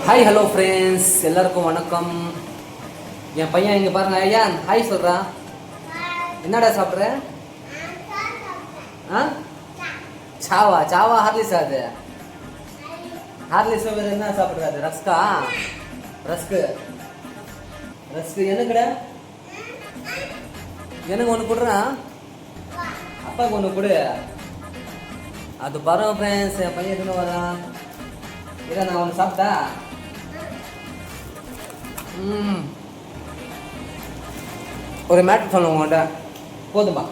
Hi hello friends, எல்லாருக்கும் வணக்கம். என் பையன் இங்கே பாருங்க, ஐயா ஹாய் சொல்கிறான். என்னடா சாப்பிட்ற? ஆ சாவா சாவா ஹார்லிஸா? அது ஹார்லிஸ் வேறு என்ன சாப்பிட்றாரு? ரஸ்கா? ரஸ்க்கு எனக்குடா, எனக்கு ஒன்று கொடுறான், அப்பாவுக்கு ஒன்று கொடு. அது பரவாயில்ல ஃப்ரெண்ட்ஸ், என் பையன் எதுன்னு வரான். இல்லை நான் ஒன்று சாப்பிட்டா ஒரு மேட்ரு சொல்லுங்க உங்கள்கிட்ட போதும்பா.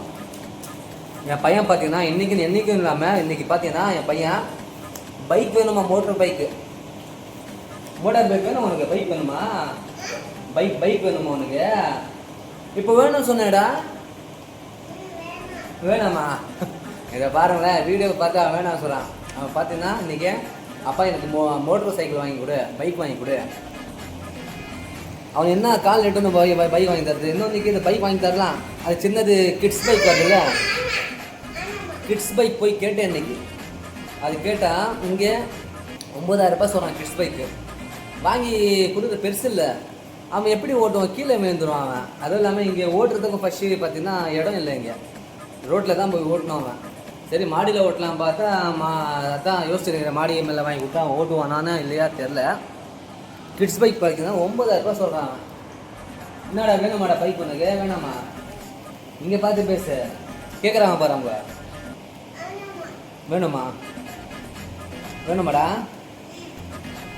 என் பையன் பார்த்தீங்கன்னா என்றைக்கும் இல்லாமல் இன்றைக்கி பார்த்தீங்கன்னா என் பையன் பைக் வேணுமா, மோட்டர் பைக் வேணும் உனக்கு. பைக் வேணுமா? பைக் வேணுமா உனக்கு? இப்போ வேணும்னு சொன்னேடா. வேணாமா? இதை பாருங்களேன், வீடியோ பார்த்தா வேணாம் சொல்கிறான். அவன் பார்த்தீங்கன்னா இன்றைக்கி அப்பா எனக்கு மோட்டர் சைக்கிள் வாங்கி கொடு, பைக் வாங்கி கொடு. அவன் என்ன கால் எட்டு பைக் வாங்கி தருது. இன்னொன்றைக்கி இந்த பைக் வாங்கி தரலாம், அது சின்னது கிட்ஸ் பைக் வருதுல்ல, கிட்ஸ் பைக் போய் கேட்டேன் இன்னைக்கு. அது கேட்டால் இங்கே 9,000 ரூபாய் சொல்கிறான் கிட்ஸ் பைக்கு. வாங்கி கொடுக்குற பெருசு இல்லை. அவன் எப்படி ஓட்டுவான்? கீழே மேந்துருவான் அவன். அதுவும் இல்லாமல் இங்கே ஓட்டுறதுக்கும் ஃபஸ்ட்டு பார்த்தீங்கன்னா இடம் இல்லை, இங்கே ரோட்டில் தான் போய் ஓட்டணும் அவன். சரி மாடியில் ஓட்டலாம் பார்த்தா அதான் யோசிச்சுருக்கிறேன், மாடி மேலே வாங்கி கொடுத்தா அவன் ஓட்டுவானானே இல்லையா தெரில. கிட்ஸ் பைக் பார்த்தீங்கன்னா 9,000 ரூபாய் சொல்கிறான் அவன். என்னடா வேணுமாடா பைக் உனக்கு? வேணாமா? இங்கே பார்த்து பேசு, கேட்குறாங்க பாரு அவங்க. வேணுமாடா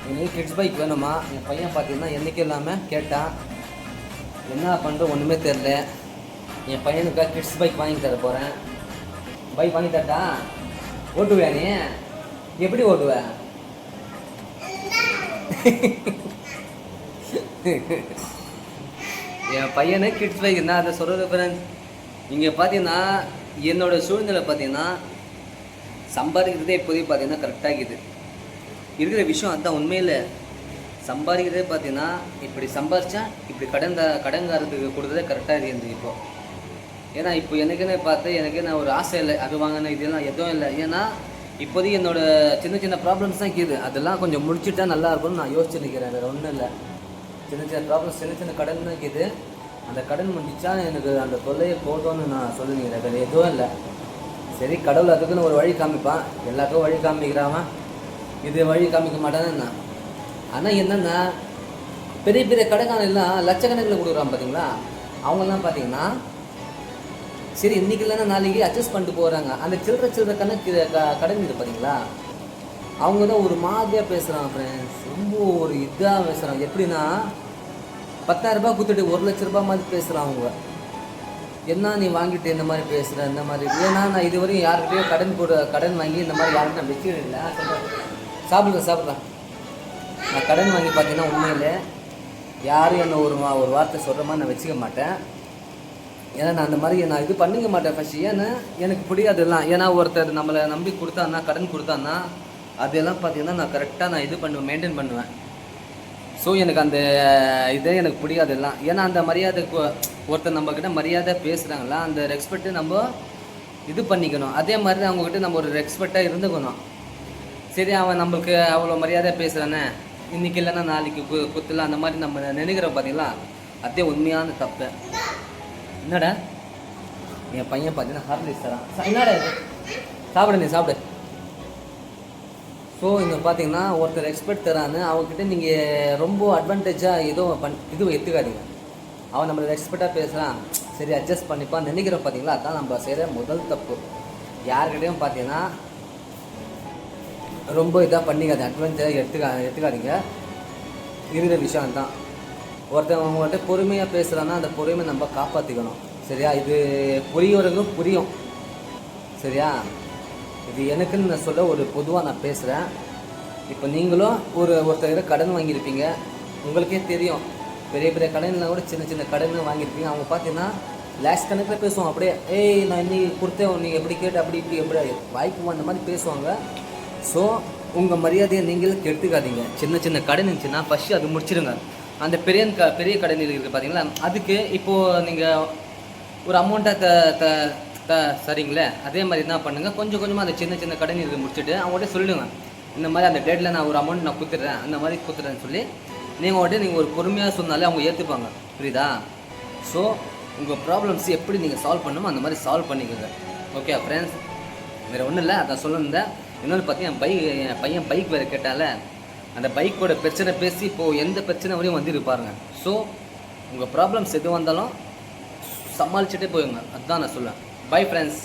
எனக்கு கிட்ஸ் பைக் வேணுமா? என் பையன் பார்த்தீங்கன்னா என்றைக்கும் இல்லாமல் கேட்டான். என்ன பண்ணுற ஒன்றுமே தெரில. என் பையனுக்காக கிட்ஸ் பைக் வாங்கி தர போகிறேன். பைக் வாங்கி தரட்டா? ஓட்டுவியா நீ? எப்படி ஓட்டுவ? என் பையனு கிட்ஸ் பைக் என்ன அதை சொல்கிறது ஃப்ரெண்ட்ஸ். இங்கே பார்த்தீங்கன்னா என்னோட சூழ்நிலை பார்த்தீங்கன்னா சம்பாதிக்கிறதே இப்போதைக்கு பார்த்தீங்கன்னா கரெக்டாக இருக்குது. இருக்கிற விஷயம் அதுதான், உண்மையில் சம்பாதிக்கிறதே பார்த்தீங்கன்னா இப்படி சம்பாதிச்சா இப்படி கடன்காரத்துக்கு கொடுத்ததே கரெக்டாக இருக்குது இப்போ. ஏன்னா இப்போ எனக்குன்னு பார்த்து எனக்கு நான் ஒரு ஆசை இல்லை, அது வாங்கினேன் இதெல்லாம் எதுவும் இல்லை. ஏன்னா இப்போதைக்கு என்னோடய சின்ன ப்ராப்ளம்ஸ் தான் இருக்குது. அதெல்லாம் கொஞ்சம் முடிச்சுட்டா நல்லா இருக்கும்னு நான் யோசிச்சு நிற்கிறேன். வேறு ஒன்றும் இல்லை. சின்ன ப்ராப்ளம்ஸ், சின்ன கடன் தான் இருக்குது. அந்த கடன் முடிச்சா எனக்கு அந்த தொல்லையை போதும்னு நான் சொல்லி நிற்கிறேன். வேறு எதுவும் இல்லை. சரி, கடவுள் அதுக்குன்னு ஒரு வழி காமிப்பான். எல்லாத்துக்கும் வழி காமிக்கிறான், இது வழி காமிக்க மாட்டான்னு. ஆனால் என்னென்னா பெரிய பெரிய கடைக்காரன் எல்லாம் லட்சக்கணக்கில் கொடுக்குறான் பார்த்தீங்களா. அவங்கெல்லாம் பார்த்தீங்கன்னா சரி இன்றைக்கி இல்லைன்னா நாளைக்கு அட்ஜஸ்ட் பண்ணிட்டு போகிறாங்க. அந்த சில்லற கணக்கு கடன் இருக்குது பார்த்தீங்களா, அவங்க தான் ஒரு மாதிரியாக பேசுகிறாங்க ஃப்ரெண்ட்ஸ். ரொம்ப ஒரு இதாக பேசுகிறாங்க. எப்படின்னா 10,000 ரூபாய் கொடுத்துட்டு 1,00,000 ரூபாய் மாதிரி பேசுகிறான் அவங்க. என்ன நீ வாங்கிட்டு இந்த மாதிரி பேசுகிற இந்த மாதிரி? ஏன்னா நான் இது வரையும் யாருக்கிட்டையும் கடன் வாங்கி இந்த மாதிரி யாருக்கும் நான் வச்சுக்கிட்டு இல்லை. சாப்பிட்றேன். நான் கடன் வாங்கி பார்த்தீங்கன்னா உண்மையிலே யாரும் என்ன ஒரு வார்த்தை சொல்கிற மாதிரி நான் வச்சுக்க மாட்டேன். ஏன்னா நான் அந்த மாதிரி நான் இது பண்ணிக்க மாட்டேன் ஃபஸ்ட்டு. ஏன்னா எனக்கு பிடிக்காதெல்லாம். ஏன்னா ஒருத்தர் நம்மளை நம்பி கொடுத்தான்னா, கடன் கொடுத்தான்னா அதெல்லாம் பார்த்தீங்கன்னா நான் கரெக்டாக நான் இது பண்ணுவேன், மெயின்டைன் பண்ணுவேன். ஸோ எனக்கு அந்த இதே எனக்கு பிடிக்காதெல்லாம். ஏன்னா அந்த மரியாதை ஒருத்தர் நம்மக்கிட்ட மரியாதை பேசுகிறாங்களா, அந்த ரெஸ்பெக்ட்டு நம்ம இது பண்ணிக்கணும். அதே மாதிரி தான் அவங்கக்கிட்ட நம்ம ஒரு ரெஸ்பெக்டாக இருந்துக்கணும். சரி அவன் நம்மளுக்கு அவ்வளோ மரியாதை பேசுகிறானே, இன்றைக்கி இல்லைன்னா நாளைக்கு குத்துலாம் அந்த மாதிரி நம்ம நினைக்கிறோம் பார்த்தீங்களா, அதே உண்மையான தப்பு. என்னடா என் பையன் பார்த்தீங்கன்னா ஹார்லிக்ஸ் தரான். என்னடா இது? நீ சாப்பிடு. ஸோ இங்கே பார்த்தீங்கன்னா ஒருத்தர் ரெஸ்பெக்ட் தரான்னு அவங்கக்கிட்ட நீங்கள் ரொம்ப அட்வான்டேஜாக இதுவும் எடுத்துக்காதீங்க. அவன் நம்மளை ரெஸ்பெக்டாக பேசுகிறான், சரி அட்ஜஸ்ட் பண்ணிப்பான்னு நினைக்கிறோம் பார்த்தீங்களா, அதுதான் நம்ம செய்கிற முதல் தப்பு. யார்கிட்டையும் பார்த்தீங்கன்னா ரொம்ப இதாக பண்ணிக்காது, அட்வான்டேஜாக எடுத்துக்காதீங்க. இருக்கிற விஷயம் தான். ஒருத்தன் அவங்கள்ட்ட பொறுமையாக பேசுகிறான்னா அந்த பொறுமையை நம்ம காப்பாற்றிக்கணும். சரியா? இது புரியவர்களும் புரியும். சரியா? இது எனக்குன்னு நான் சொல்ல ஒரு பொதுவாக நான் பேசுகிறேன். இப்போ நீங்களும் ஒருத்தர் கடன் வாங்கியிருப்பீங்க, உங்களுக்கே தெரியும். பெரிய பெரிய கடன்லாம் கூட சின்ன கடன் வாங்கியிருப்பீங்க. அவங்க பார்த்தீங்கன்னா லேக்ஸ் கணக்கில் பேசுவாங்க. அப்படியே நான் இன்னைக்கு கொடுத்தேன், நீங்கள் எப்படி கேட்டு அப்படி எப்படி வாய்ப்பு அந்த மாதிரி பேசுவாங்க. ஸோ உங்கள் மரியாதையை நீங்களும் கெடுத்துக்காதீங்க. சின்ன கடன் இருந்துச்சுன்னா ஃபஸ்ட்டு அது முடிச்சிடுங்க. அந்த பெரிய கடன் இருக்குது பார்த்தீங்களா, அதுக்கு இப்போது நீங்கள் ஒரு அமௌண்ட்டாக சரிங்களே, அதே மாதிரி என்ன பண்ணுங்கள், கொஞ்சம் கொஞ்சமாக அந்த சின்ன கடன் இருக்குது முடிச்சுட்டு அவங்கள்ட்ட சொல்லிடுங்க. இந்த மாதிரி அந்த டேட்டில் நான் ஒரு அமௌண்ட் நான் கொடுத்துட்றேன், அந்த மாதிரி கொடுத்துட்றேன்னு சொல்லி நீங்கள் ஒரு பொறுமையாக சொன்னாலே அவங்க ஏற்றுப்பாங்க. புரியுதா? ஸோ உங்கள் ப்ராப்ளம்ஸ் எப்படி நீங்கள் சால்வ் பண்ணணுமோ அந்த மாதிரி சால்வ் பண்ணிக்கோங்க. ஓகே ஃப்ரெண்ட்ஸ், வேறு ஒன்றும் இல்லை, அதான் சொல்லியிருந்தேன். இன்னொன்று பார்த்தீங்கன்னா என் பையன் பைக் வேறு கேட்டால, அந்த பைக்கோட பிரச்சனை பேசி இப்போது எந்த பிரச்சனை வரையும் வந்து இருப்பாருங்க. ஸோ உங்கள் ப்ராப்ளம்ஸ் எது வந்தாலும் சமாளிச்சுட்டே போயுங்க, அதுதான் நான் சொல்லுவேன். Bye friends.